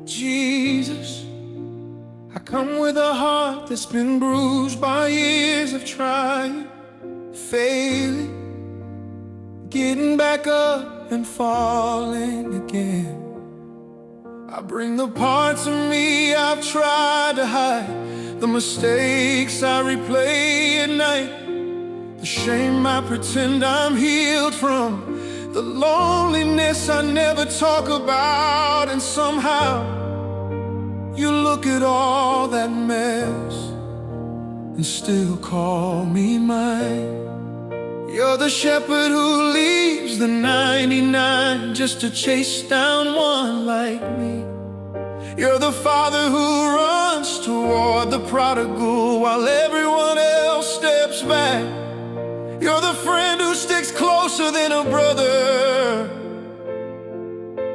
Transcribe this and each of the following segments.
Jesus, I come with a heart that's been bruised by years of trying, failing, getting back up and falling again. I bring the parts of me I've tried to hide, the mistakes I replay at night, the shame I pretend I'm healed from, the loneliness I never talk about. And somehow you look at all that mess and still call me mine. You're the shepherd who leaves the 99 just to chase down one like me. You're the father who runs toward the prodigal while everyone else steps back. You're the friend who sticks closer than a brother.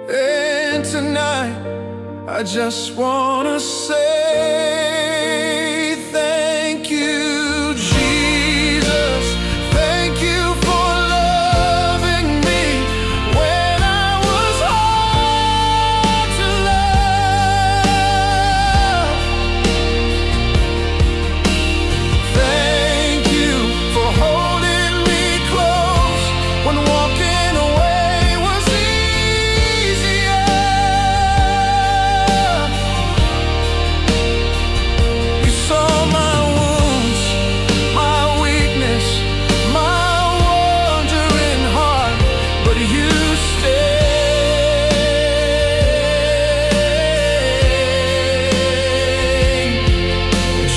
And tonight I just wanna say thank you, Jesus. Thank you for loving me when I was hard to love. Thank you for holding me close when walking away was easier. You saw my wounds, my weakness, my wandering heart, but you stayed.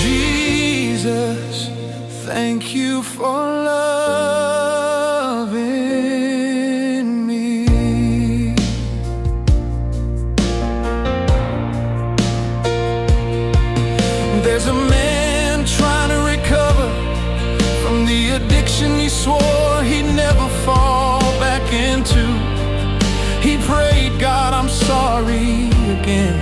Jesus, thank you for loving me. There's a man trying to recover from the addiction he swore he'd never fall back into. He prayed, God, I'm sorry again.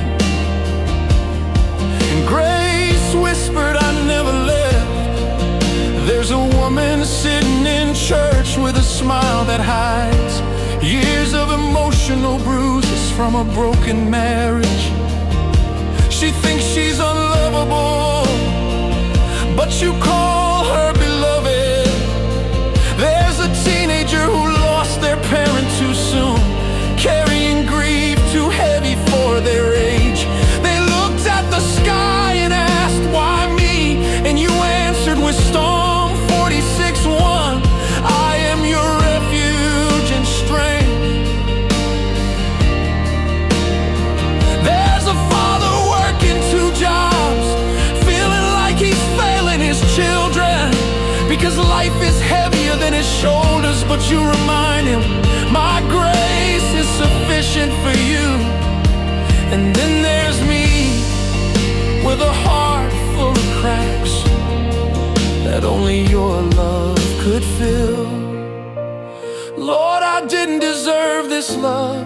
And grace whispered, I never left. There's a woman sitting in church with a smile that hides years of emotional bruises from a broken marriage. She thinks she's unlovable, but you call her beloved. There's a teenager who lost their parent too soon, carrying grief too heavy for their age. They looked at the sky and asked, why me? And you answered with Psalm 46:1, I am your refuge and strength. There's a father working 2 jobs, feeling like he's failing his children, because life is heavier than his shoulders. But you remind him, my grace is sufficient for you. And then there's me, with a heart full of cracks that only your love could fill. Lord, I didn't deserve this love,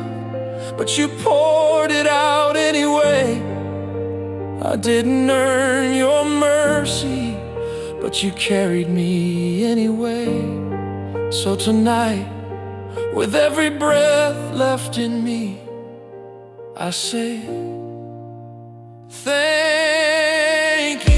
but you poured it out anyway. I didn't earn your mercy, but you carried me anyway. So tonight, with every breath left in me, I say thank you.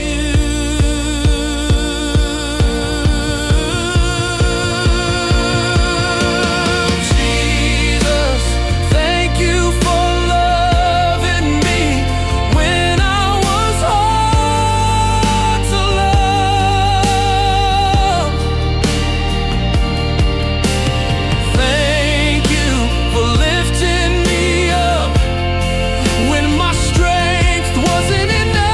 Jesus, thank you for loving me when I was hard to love. Thank you for lifting me up when my strength wasn't enough.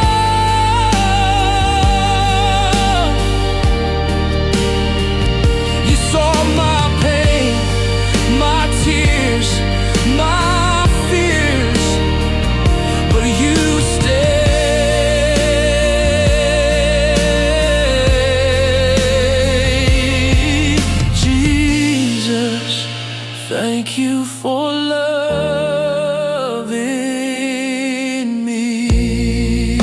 You saw my pain, my tears, my fears, but you stayed. Jesus, thank you for loving me.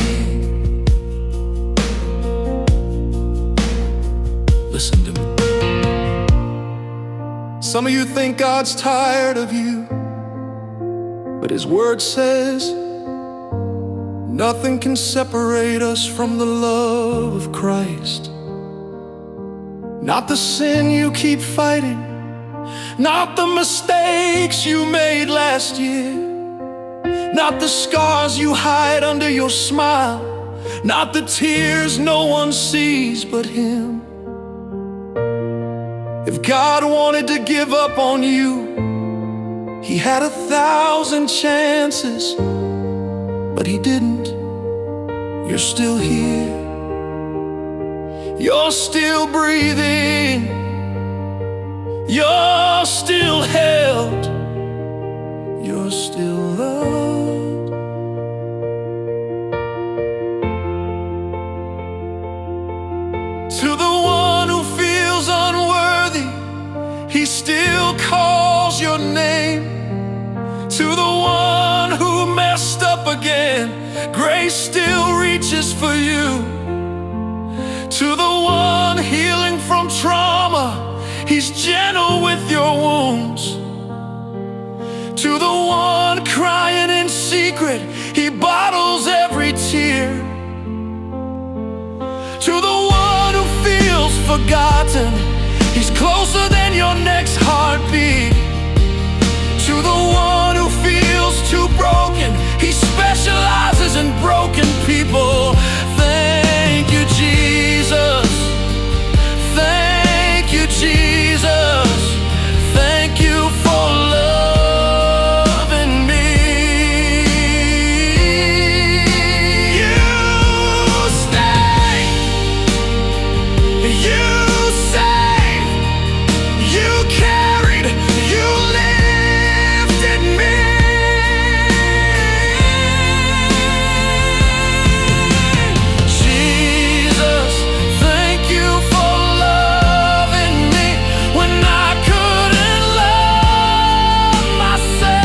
Listen to me. Some of you think God's tired of you, but His word says Nothing can separate us from the love of Christ. Not the sin you keep fighting, not the mistakes you made last year, not the scars you hide under your smile, not the tears no one sees but Him. If God wanted to give up on you, He had 1,000 chances, but He didn't. You're still here. You're still breathing. You're still held. You're still loved. To the one who feels unworthy, He still calls your name. To the one who messed up again, grace still reaches for you. To the one healing from trauma, He's gentle with your wounds. To the one crying in secret, He bottles every tear. To the one who feels forgotten, He's closer than your next heartbeat. To the one who feels too broken, He specializes in broken people. Thank you, Jesus. Thank you, Jesus. Thank you for loving me. You stay, you saved, you carried, you lifted me. Jesus, thank you for loving me when I couldn't love myself.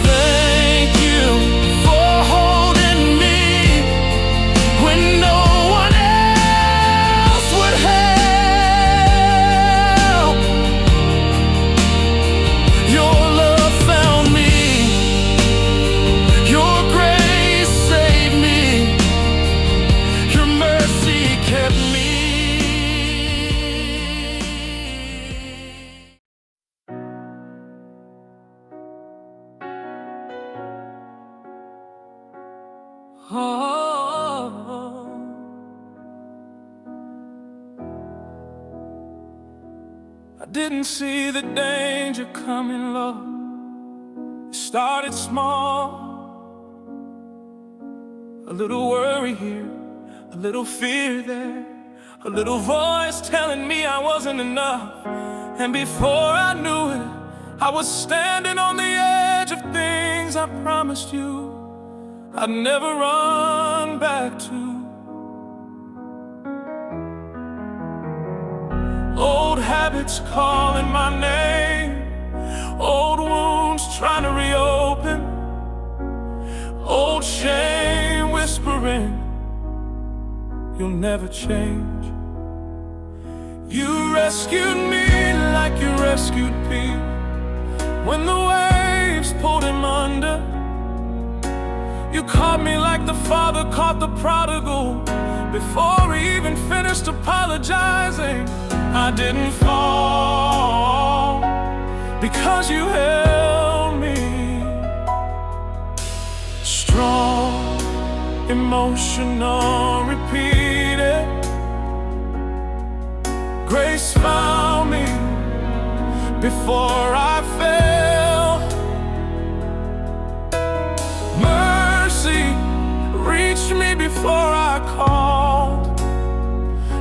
Thank you for holding me when no one else would help. Your love found me. Your grace saved me. Your mercy kept me. Oh, I didn't see the danger coming, Lord. It started small. A little worry here, a little fear there, a little voice telling me I wasn't enough. And before I knew it, I was standing on the edge of things I promised you I'd never run back to. Old habits calling my name, old wounds trying to reopen, old shame whispering, you'll never change. You rescued me like you rescued Pete when the waves pulled him under. You caught me like the father caught the prodigal before he even finished apologizing. I didn't fall because you held me strong, emotional, repeated. Grace found me before I fell. Mercy reached me before I called.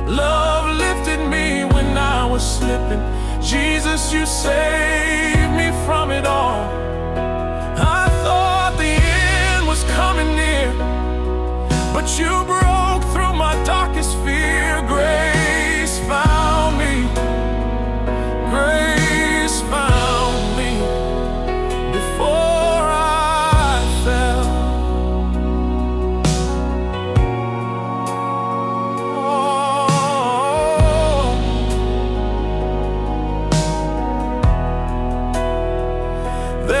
Love lifted me when I was slipping. Jesus, you saved me from it all. I thought the end was coming near, but you broke through my darkest fear. Grace found me. Grace found me before I fell.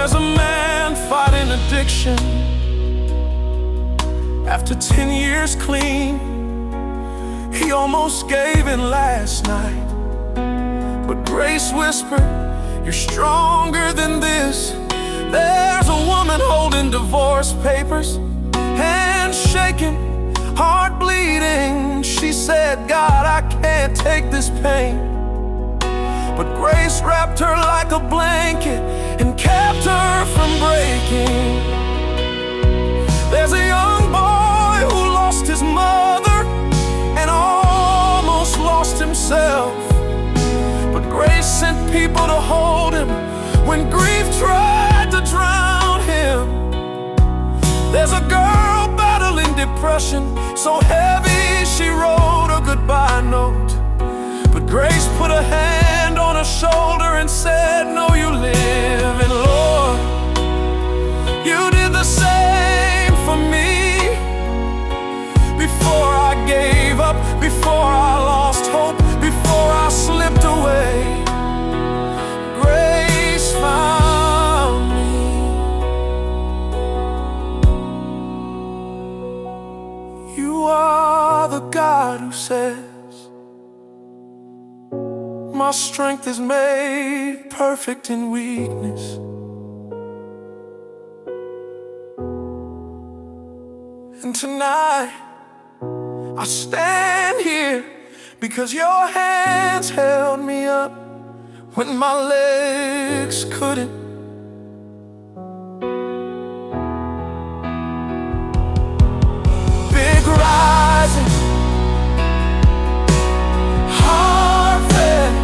There's a man fighting addiction. After 10 years clean, he almost gave in last night. But grace whispered, "You're stronger than this." There's a woman holding divorce papers, hands shaking, heart bleeding. She said, "God, I can't take this pain." But grace wrapped her like a blanket and kept her from breaking. There's a young boy who lost his mother and almost lost himself. But grace sent people to hold him when grief tried to drown him. There's a girl battling depression so heavy she wrote a goodbye note. But grace put a hand on her shoulder and said, "No, you live, and Lord, you did the same for me. Before I gave up, before I lost hope, before I slipped away, grace found me." You are the God who says, "My strength is made perfect in weakness." And tonight I stand here because your hands held me up when my legs couldn't. Big rising, heartfelt,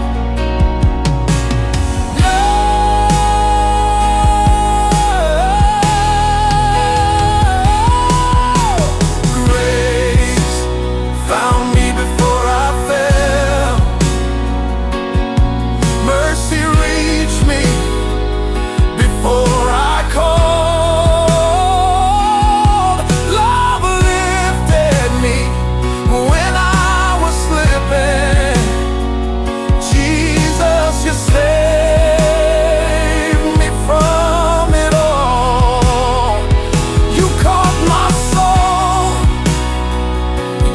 grace found me before I fell. Mercy reached me before I called. Love lifted me when I was slipping. Jesus, you saved me from it all. You caught my soul,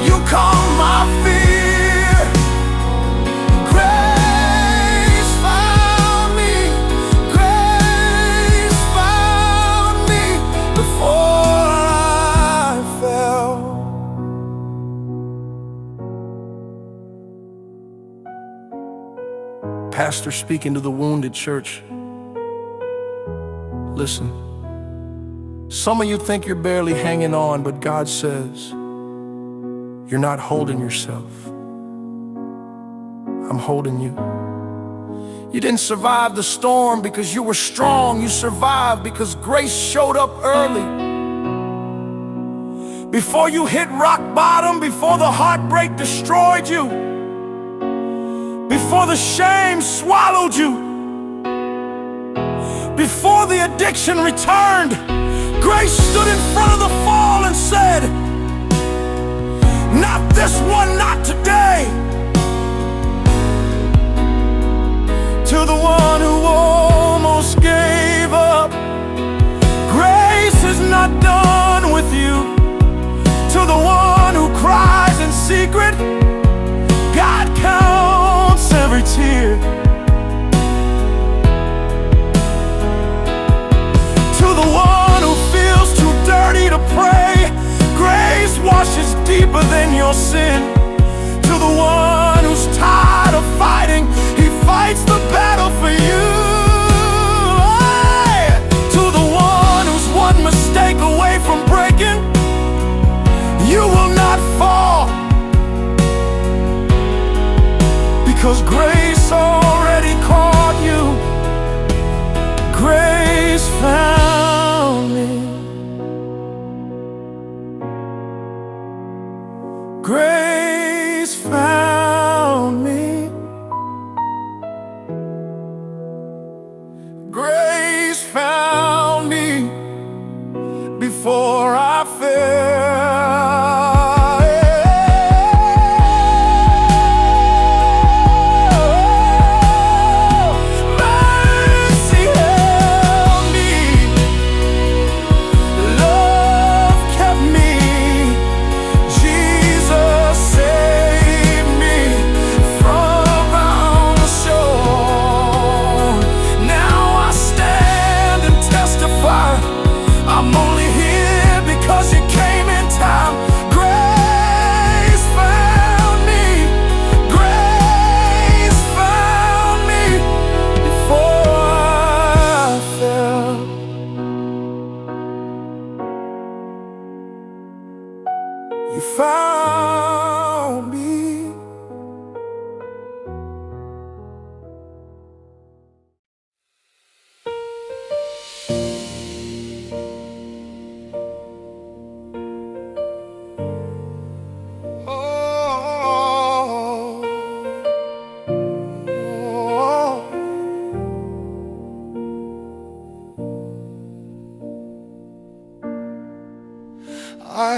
you calmed my fear. Grace found me, grace found me before I fell. Pastor speaking to the wounded church. Listen, some of you think you're barely hanging on, but God says, "You're not holding yourself. I'm holding you." You didn't survive the storm because you were strong. You survived because grace showed up early. Before you hit rock bottom, before the heartbreak destroyed you, before the shame swallowed you, before the addiction returned, grace stood in front of the fall and said, "Not this one, not today." To the one who almost gave up, grace is not done with you. To the one who cries in secret, God counts every tear. To the one who feels too dirty to pray, grace washes deeper than your sin. To the one who's tired of fighting, he fights the battle for you. Hey! To the one who's one mistake away from breaking, you will not fall, because grace already caught you. Grace found me. Grace found me. Grace found me before I fell. Mercy held me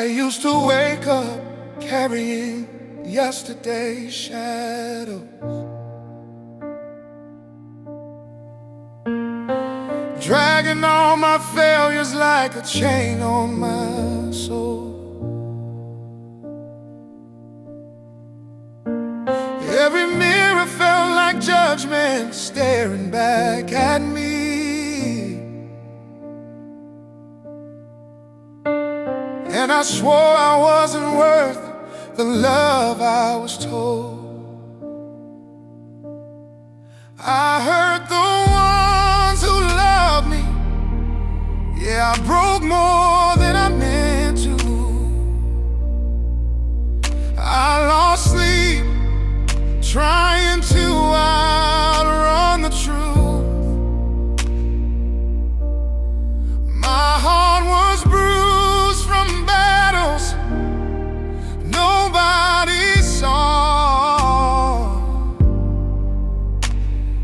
used to wake up carrying yesterday's shadows, dragging all my failures like a chain on my soul. Every mirror felt like judgment staring back at me. And I swore I wasn't worth the love I was told. I hurt the ones who loved me. Yeah, I broke more than I meant to. I lost sleep trying to outrun the truth. My heart was bruised from battles nobody saw,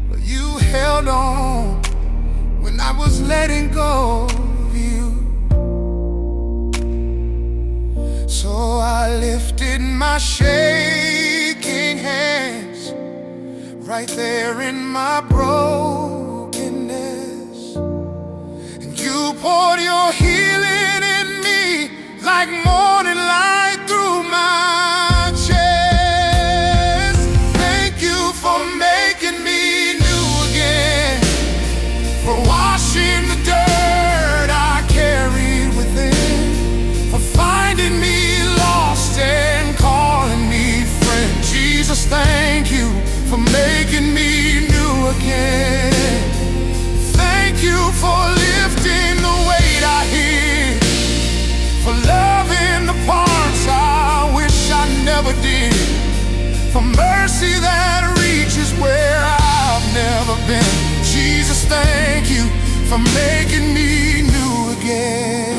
but you held on when I was letting go of you. So I lifted my shaking hands right there in my brokenness, and you poured your healing in me like morning light through my chest. Thank you for making me new again, for washing the dirt I carried within, for finding me lost and calling me friend. Jesus, thank you for making me new again. Thank you for lifting the weight I hid, for loving the parts I wish I never did, for mercy that reaches where I've never been. Jesus, thank you for making me new again.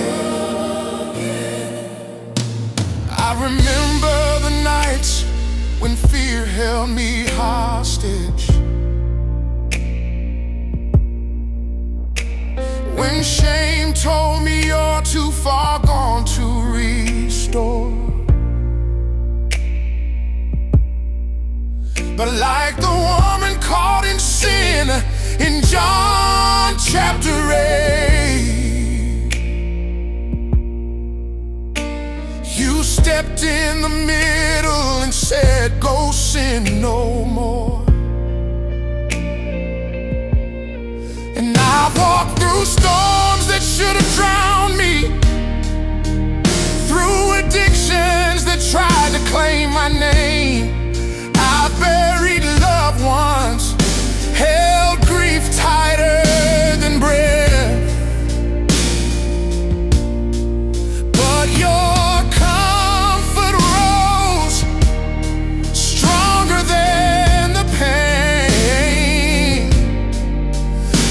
I remember the nights when fear held me hostage, when shame told me you're too far gone to restore. But like the woman caught in sin in John chapter 8, you stepped in the middle and said, go sin no more. And I've walked through storms that should have drowned me, through addictions that tried to claim my name. I've buried loved ones, held grief tighter than breath, but your comfort rose stronger than the pain.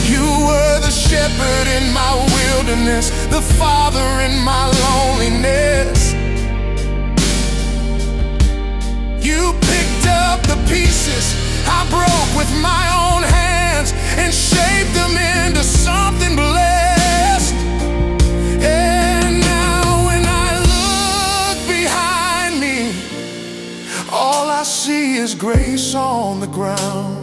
You were the shepherd in my wilderness, the father in my loneliness. You picked up the pieces I broke with my own hands and shaped them into something blessed. And now when I look behind me, all I see is grace on the ground.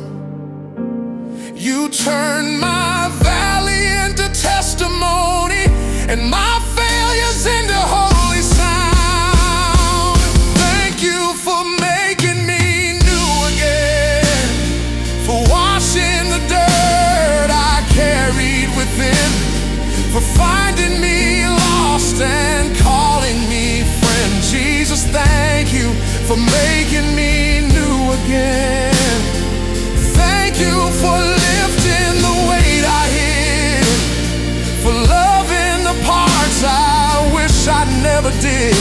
You turned my valley into testimony and my failures into holy sound. Thank you for making me new again, for washing the dirt I carried within, for finding me lost and calling me friend. Jesus, thank you for making me new again. Thank you for lifting the weight I hid, for loving the parts I wish I never did,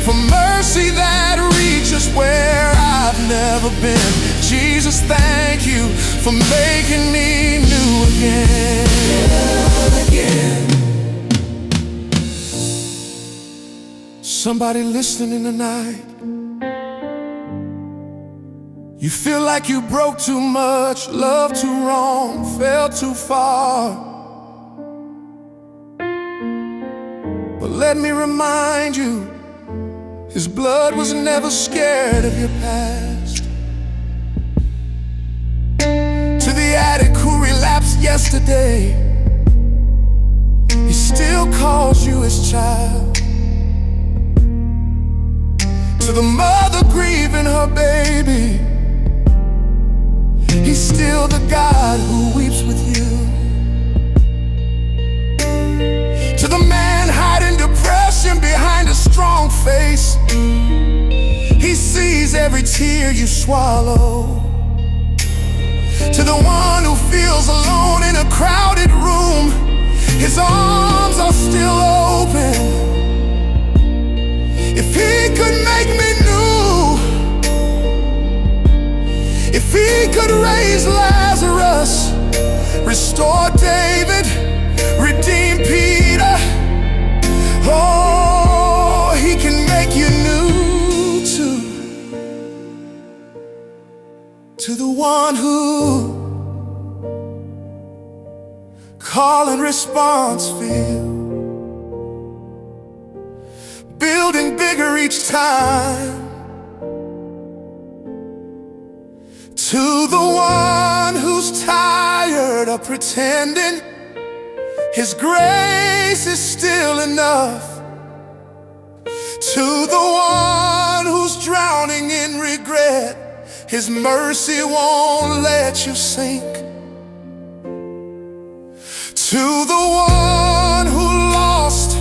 for mercy that reaches where I've never been. Jesus, thank you for making me new again. Somebody listening tonight, you feel like you broke too much, loved too wrong, fell too far. But let me remind you, His blood was never scared of your past. To the addict who relapsed yesterday, He still calls you His child. To the mother grieving her baby, He's still the God who weeps with you. To the man hiding depression behind a strong face, He sees every tear you swallow. To the one who feels alone in a crowded room, His arms are still open. If He could make me new, if He could raise Lazarus, restore David, redeem Peter, oh, He can make you new too. To the one who call and response feel, building bigger each time. To the one who's tired of pretending, His grace is still enough. To the one who's drowning in regret, His mercy won't let you sink. To the one who lost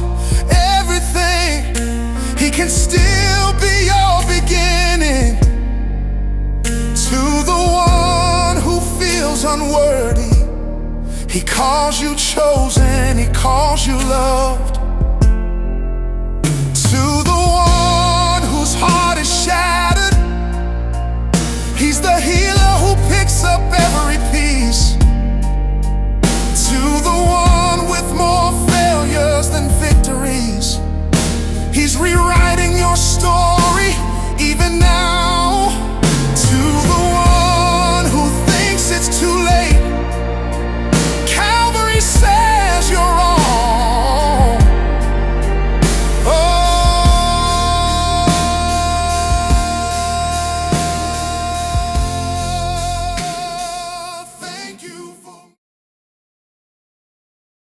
everything, He can still be your beginning. To the one who feels unworthy, He calls you chosen, He calls you loved. To the one whose heart is shattered, He's the healer who picks up every